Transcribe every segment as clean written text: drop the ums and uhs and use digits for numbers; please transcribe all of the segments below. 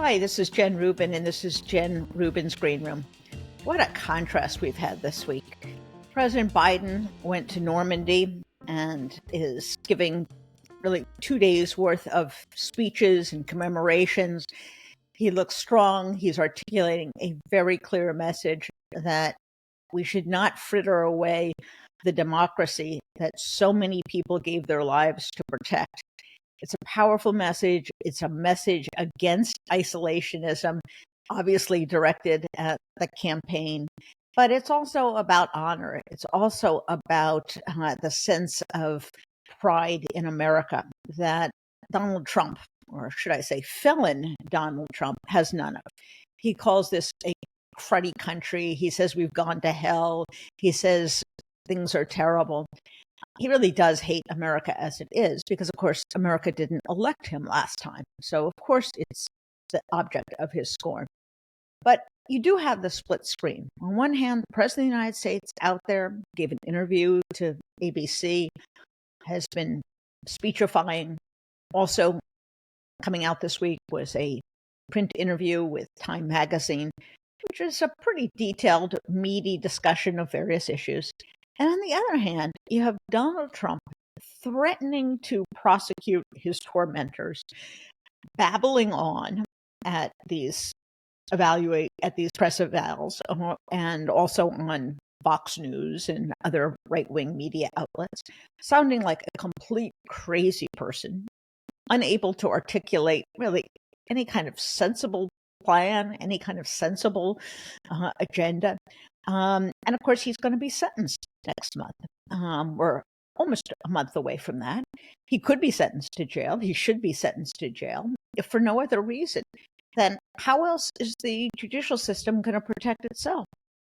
Hi, this is Jen Rubin, and this is Jen Rubin's Green Room. What a contrast we've had this week. President Biden went to Normandy and is giving really 2 days worth of speeches and commemorations. He looks strong. He's articulating a very clear message that we should not fritter away the democracy that so many people gave their lives to protect. It's a powerful message. It's a message against isolationism, obviously directed at the campaign. But it's also about honor. It's also about the sense of pride in America that Donald Trump, or should I say felon Donald Trump, has none of. He calls this a cruddy country. He says we've gone to hell. He says things are terrible. He really does hate America as it is because, of course, America didn't elect him last time. So, of course, it's the object of his scorn. But you do have the split screen. On one hand, the President of the United States out there gave an interview to ABC, has been speechifying. Also, coming out this week was a print interview with Time Magazine, which is a pretty detailed, meaty discussion of various issues. And on the other hand, you have Donald Trump threatening to prosecute his tormentors, babbling on at these press evals, and also on Fox News and other right-wing media outlets, sounding like a complete crazy person, unable to articulate really any kind of sensible plan, any kind of sensible agenda. And of course, he's going to be sentenced next month. We're almost a month away from that. He could be sentenced to jail. He should be sentenced to jail, if for no other reason. Then how else is the judicial system going to protect itself?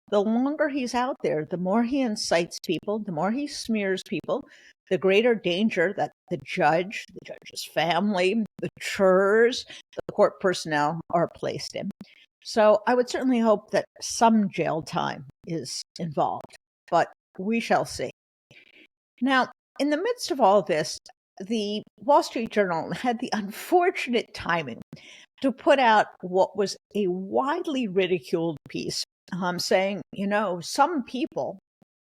The longer he's out there, the more he incites people, the more he smears people, the greater danger that the judge, the judge's family, the jurors, the court personnel are placed in. So I would certainly hope that some jail time is involved, but we shall see. Now, in the midst of all this, the Wall Street Journal had the unfortunate timing to put out what was a widely ridiculed piece saying, some people,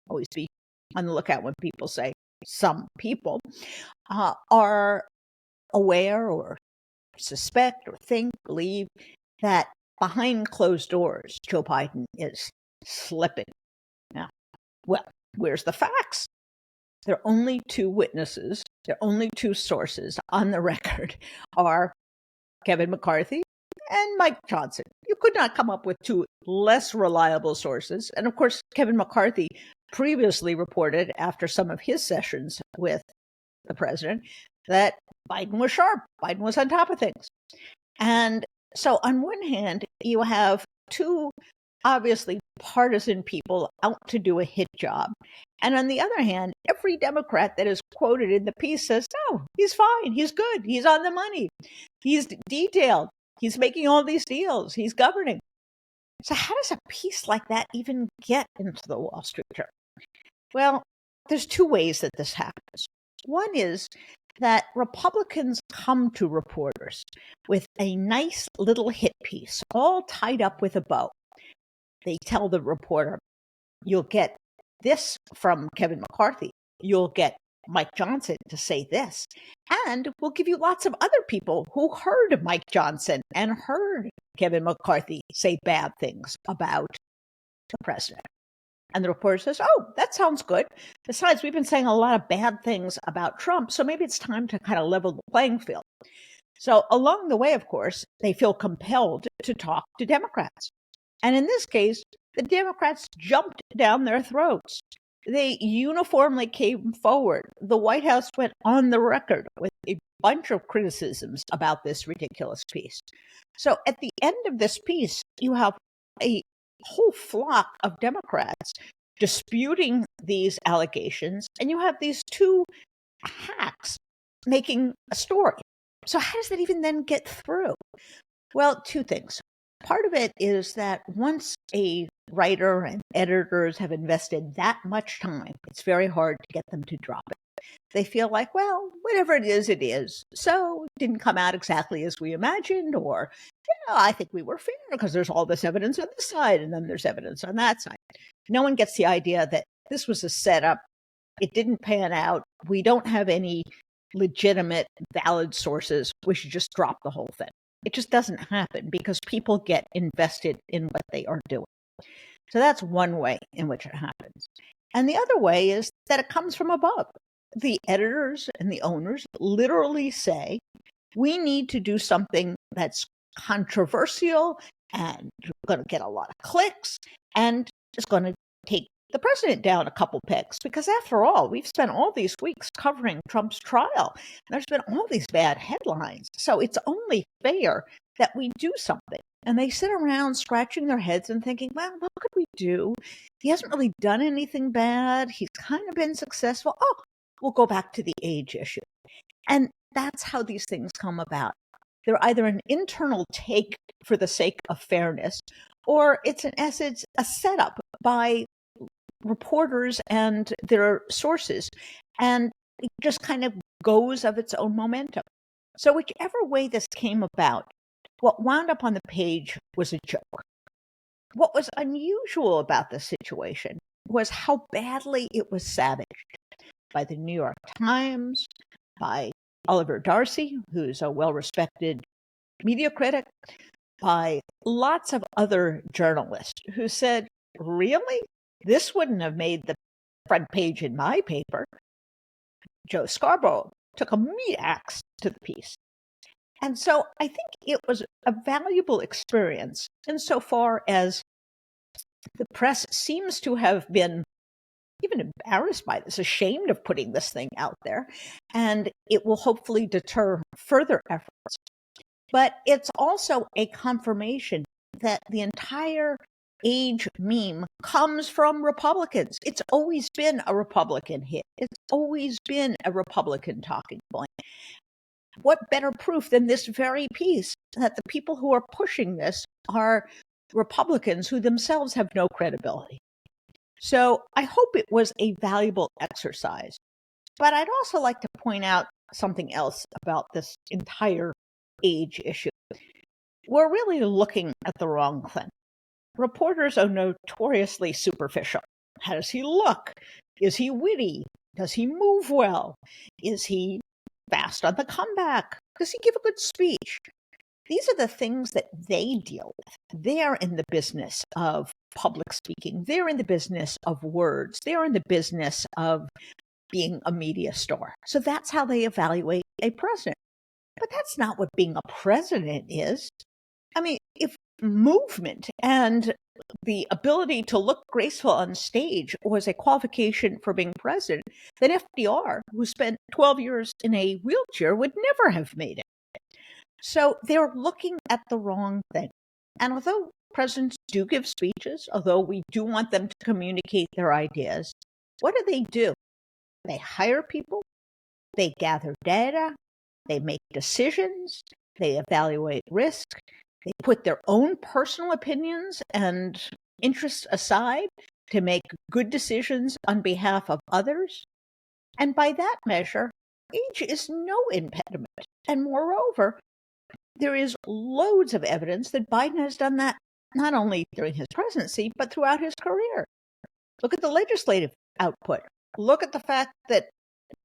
always be on the lookout when people say some people, are aware or suspect or believe that behind closed doors, Joe Biden is slipping. Now, well, where's the facts? There are only two witnesses. There are only two sources on the record are Kevin McCarthy and Mike Johnson. You could not come up with two less reliable sources. And of course, Kevin McCarthy previously reported after some of his sessions with the president that Biden was sharp. Biden was on top of things. And so on one hand, you have two obviously partisan people out to do a hit job. And on the other hand, every Democrat that is quoted in the piece says, no, he's fine. He's good. He's on the money. He's detailed. He's making all these deals. He's governing. So how does a piece like that even get into the Wall Street Journal? Well, there's two ways that this happens. One is that Republicans come to reporters with a nice little hit piece, all tied up with a bow. They tell the reporter, you'll get this from Kevin McCarthy. You'll get Mike Johnson to say this. And we'll give you lots of other people who heard Mike Johnson and heard Kevin McCarthy say bad things about the president. And the reporter says, oh, that sounds good. Besides, we've been saying a lot of bad things about Trump, so maybe it's time to kind of level the playing field. So along the way, of course, they feel compelled to talk to Democrats. And in this case, the Democrats jumped down their throats. They uniformly came forward. The White House went on the record with a bunch of criticisms about this ridiculous piece. So at the end of this piece, you have a whole flock of Democrats disputing these allegations, and you have these two hacks making a story. So how does that even then get through? Well, two things. Part of it is that once a writer and editors have invested that much time, it's very hard to get them to drop it. They feel like, well, whatever it is, it is. So it didn't come out exactly as we imagined, or, I think we were fair because there's all this evidence on this side and then there's evidence on that side. No one gets the idea that this was a setup. It didn't pan out. We don't have any legitimate, valid sources. We should just drop the whole thing. It just doesn't happen because people get invested in what they are doing. So that's one way in which it happens. And the other way is that it comes from above. The editors and the owners literally say, we need to do something that's controversial and going to get a lot of clicks and is going to take the president down a couple pegs. Because after all, we've spent all these weeks covering Trump's trial. And there's been all these bad headlines. So it's only fair that we do something. And they sit around scratching their heads and thinking, well, what could we do? He hasn't really done anything bad. He's kind of been successful. Oh, we'll go back to the age issue. And that's how these things come about. They're either an internal take for the sake of fairness, or it's in essence a setup by reporters and their sources. And it just kind of goes of its own momentum. So whichever way this came about, what wound up on the page was a joke. What was unusual about the situation was how badly it was savaged by the New York Times, by Oliver Darcy, who's a well-respected media critic, by lots of other journalists who said, really? This wouldn't have made the front page in my paper. Joe Scarborough took a meat axe to the piece. And so I think it was a valuable experience insofar as the press seems to have been even embarrassed by this, ashamed of putting this thing out there, and it will hopefully deter further efforts. But it's also a confirmation that the entire age meme comes from Republicans. It's always been a Republican hit. It's always been a Republican talking point. What better proof than this very piece that the people who are pushing this are Republicans who themselves have no credibility? So I hope it was a valuable exercise. But I'd also like to point out something else about this entire age issue. We're really looking at the wrong thing. Reporters are notoriously superficial. How does he look? Is he witty? Does he move well? Is he fast on the comeback? Does he give a good speech? These are the things that they deal with. They're in the business of public speaking. They're in the business of words. They're in the business of being a media star. So that's how they evaluate a president. But that's not what being a president is. I mean, if movement and the ability to look graceful on stage was a qualification for being president, then FDR, who spent 12 years in a wheelchair, would never have made it. So they're looking at the wrong thing. And although presidents do give speeches, although we do want them to communicate their ideas, what do? They hire people, they gather data, they make decisions, they evaluate risk, they put their own personal opinions and interests aside to make good decisions on behalf of others. And by that measure, age is no impediment. And moreover, there is loads of evidence that Biden has done that not only during his presidency, but throughout his career. Look at the legislative output. Look at the fact that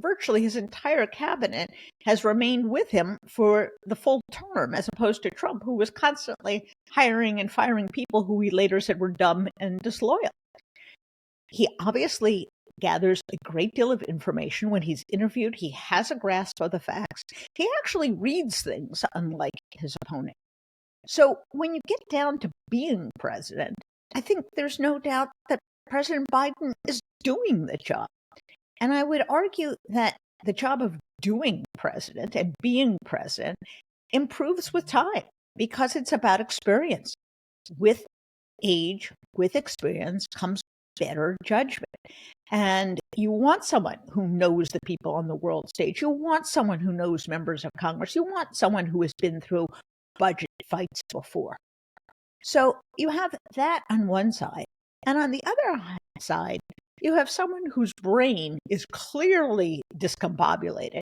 virtually his entire cabinet has remained with him for the full term, as opposed to Trump, who was constantly hiring and firing people who he later said were dumb and disloyal. He obviously gathers a great deal of information when he's interviewed. He has a grasp of the facts. He actually reads things, unlike his opponent. So when you get down to being president, I think there's no doubt that President Biden is doing the job. And I would argue that the job of doing president and being president improves with time because it's about experience. With age, with experience comes better judgment. And you want someone who knows the people on the world stage. You want someone who knows members of Congress. You want someone who has been through budget fights before. So you have that on one side. And on the other side, You have someone whose brain is clearly discombobulated,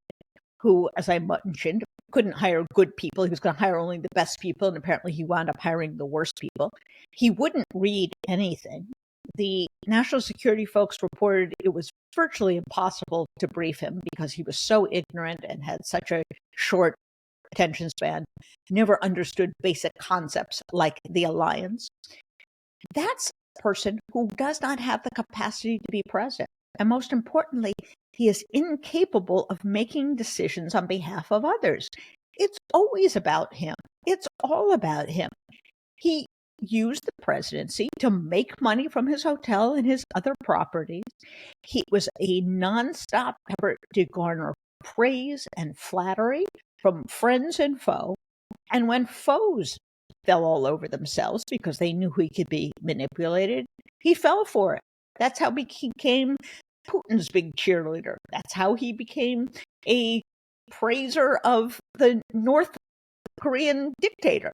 who, as I mentioned, couldn't hire good people. He was going to hire only the best people, and apparently he wound up hiring the worst people. He wouldn't read anything. The national security folks reported it was virtually impossible to brief him because he was so ignorant and had such a short attention span, never understood basic concepts like the alliance. That's a person who does not have the capacity to be president. And most importantly, he is incapable of making decisions on behalf of others. It's always about him. It's all about him. He used the presidency to make money from his hotel and his other properties. He was a nonstop effort to garner praise and flattery from friends and foe. And when foes fell all over themselves because they knew he could be manipulated, he fell for it. That's how he became Putin's big cheerleader. That's how he became a praiser of the North Korean dictator.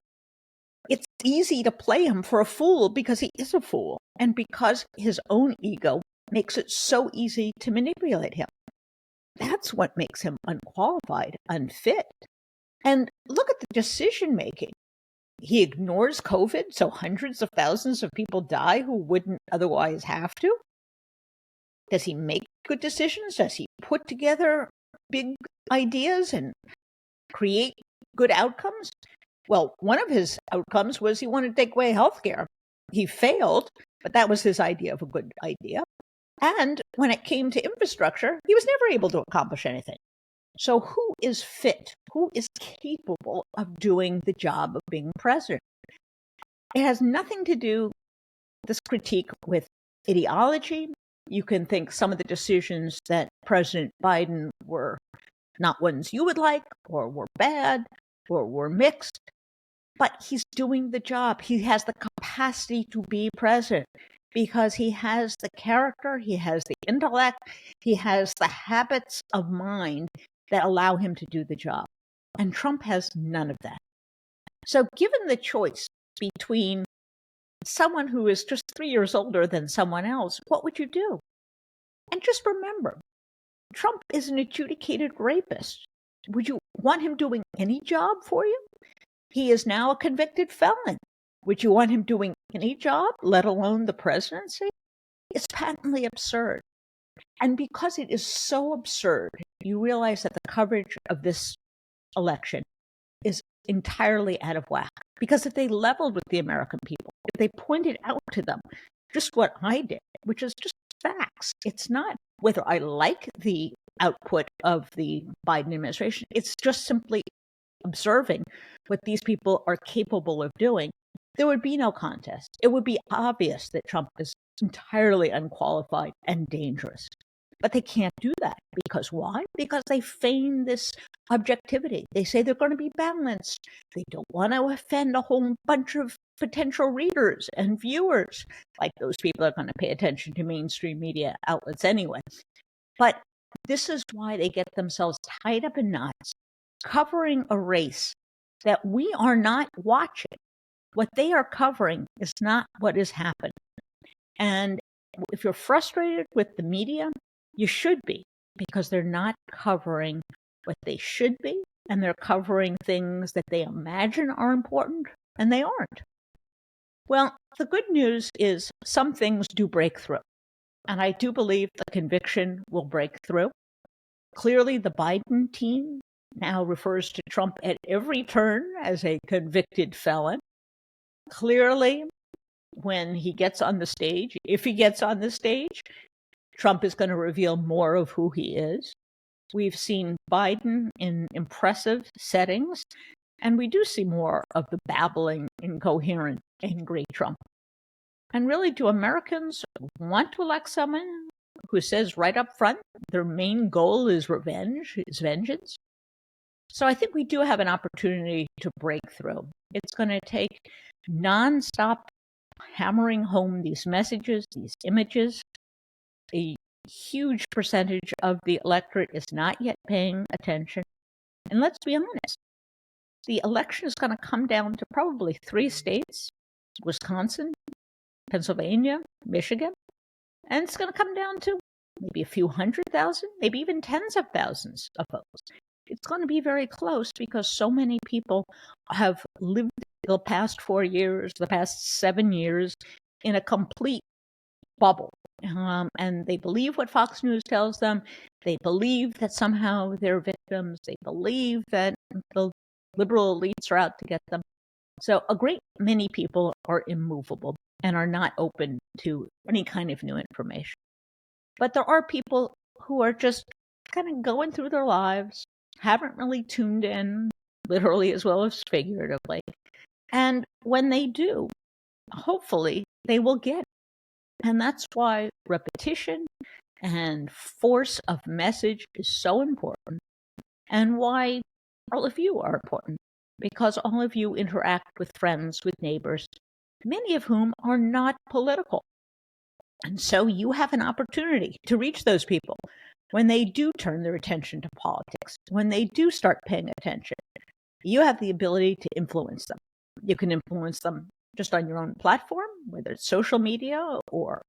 It's easy to play him for a fool because he is a fool, and because his own ego makes it so easy to manipulate him. That's what makes him unqualified, unfit. And look at the decision making. He ignores COVID, so hundreds of thousands of people die who wouldn't otherwise have to. Does he make good decisions? Does he put together big ideas and create good outcomes? Well, one of his outcomes was he wanted to take away healthcare. He failed, but that was his idea of a good idea. And when it came to infrastructure, he was never able to accomplish anything. So who is fit? Who is capable of doing the job of being president? It has nothing to do, this critique, with ideology. You can think some of the decisions that President Biden were not ones you would like, or were bad, or were mixed. But he's doing the job. He has the capacity to be president because he has the character, he has the intellect, he has the habits of mind that allow him to do the job. And Trump has none of that. So given the choice between someone who is just 3 years older than someone else, what would you do? And just remember, Trump is an adjudicated rapist. Would you want him doing any job for you? He is now a convicted felon. Would you want him doing any job, let alone the presidency? It's patently absurd. And because it is so absurd, you realize that the coverage of this election is entirely out of whack. Because if they leveled with the American people, if they pointed out to them just what I did, which is just facts, it's not whether I like the output of the Biden administration, it's just simply observing what these people are capable of doing, there would be no contest. It would be obvious that Trump is entirely unqualified and dangerous. But they can't do that. Because why? Because they feign this objectivity. They say they're going to be balanced. They don't want to offend a whole bunch of potential readers and viewers. Like those people are going to pay attention to mainstream media outlets anyway. But this is why they get themselves tied up in knots, covering a race that we are not watching. What they are covering is not what is happening. And if you're frustrated with the media, you should be, because they're not covering what they should be, and they're covering things that they imagine are important, and they aren't. Well, the good news is some things do break through, and I do believe the conviction will break through. Clearly, the Biden team now refers to Trump at every turn as a convicted felon. Clearly, when he gets on the stage, if he gets on the stage, Trump is going to reveal more of who he is. We've seen Biden in impressive settings, and we do see more of the babbling, incoherent, angry Trump. And really, do Americans want to elect someone who says right up front their main goal is revenge, is vengeance? So I think we do have an opportunity to break through. It's going to take nonstop hammering home these messages, these images. A huge percentage of the electorate is not yet paying attention. And let's be honest, the election is going to come down to probably 3 states, Wisconsin, Pennsylvania, Michigan. And it's going to come down to maybe a few 100,000, maybe even tens of thousands of votes. It's going to be very close because so many people have lived the past 4 years, the past 7 years in a complete bubble. And they believe what Fox News tells them. They believe that somehow they're victims. They believe that the liberal elites are out to get them. So a great many people are immovable and are not open to any kind of new information. But there are people who are just kind of going through their lives, haven't really tuned in, literally as well as figuratively. And when they do, hopefully they will get it. And that's why repetition and force of message is so important, and why all of you are important, because all of you interact with friends, with neighbors, many of whom are not political. And so you have an opportunity to reach those people when they do turn their attention to politics, when they do start paying attention. You have the ability to influence them. You can influence them just on your own platform, whether it's social media or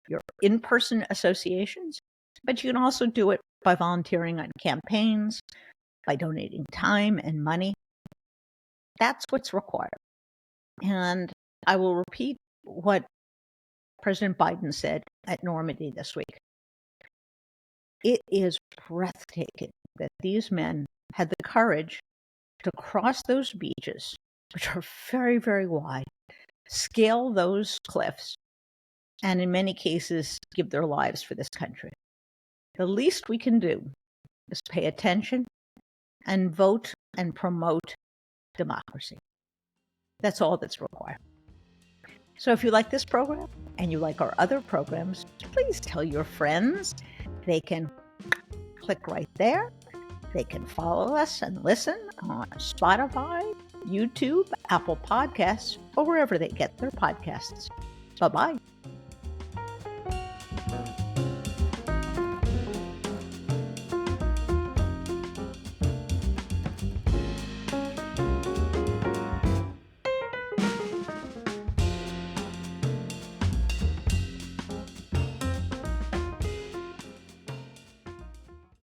your in-person associations, but you can also do it by volunteering on campaigns, by donating time and money. That's what's required. And I will repeat what President Biden said at Normandy this week. It is breathtaking that these men had the courage to cross those beaches, which are very, very wide, scale those cliffs, and in many cases, give their lives for this country. The least we can do is pay attention and vote and promote democracy. That's all that's required. So if you like this program and you like our other programs, please tell your friends. They can click right there. They can follow us and listen on Spotify, YouTube, Apple Podcasts, or wherever they get their podcasts. Bye-bye.